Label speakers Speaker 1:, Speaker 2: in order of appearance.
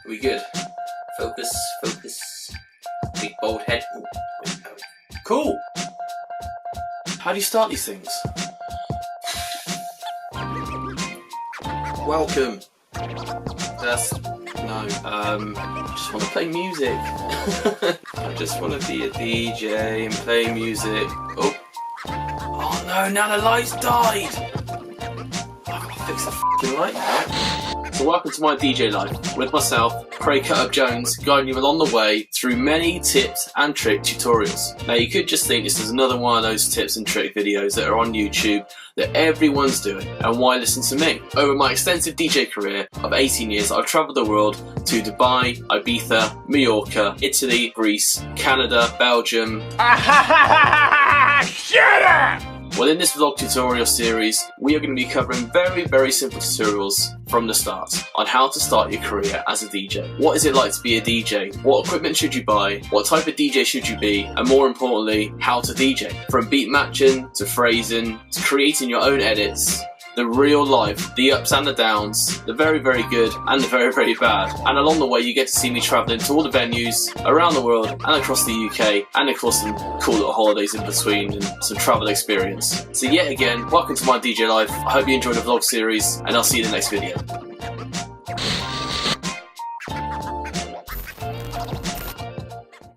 Speaker 1: We good? Focus, focus. Big bold head. Ooh, wait, cool! How do you start these things? Welcome. I just want to play music. I just want to be a DJ and play music. Oh no, now the lights died! I've got to fix the f***ing light now. So welcome to my DJ life with myself, Craig Cut-Up-Jones, guiding you along the way through many tips and trick tutorials. Now you could just think this is another one of those tips and trick videos that are on YouTube that everyone's doing, and why listen to me? Over my extensive DJ career of 18 years, I've travelled the world to Dubai, Ibiza, Mallorca, Italy, Greece, Canada, Belgium. Shut up! Well, in this vlog tutorial series, we are going to be covering very simple tutorials from the start on how to start your career as a DJ. What is it like to be a DJ? What equipment should you buy? What type of DJ should you be? And more importantly, how to DJ. From beat matching, to phrasing, to creating your own edits. The real life, the ups and the downs, the very good and the very bad. And along the way you get to see me travelling to all the venues around the world and across the UK, and of course some cool little holidays in between and some travel experience. So yet again, welcome to my DJ life. I hope you enjoyed the vlog series, and I'll see you in the next video.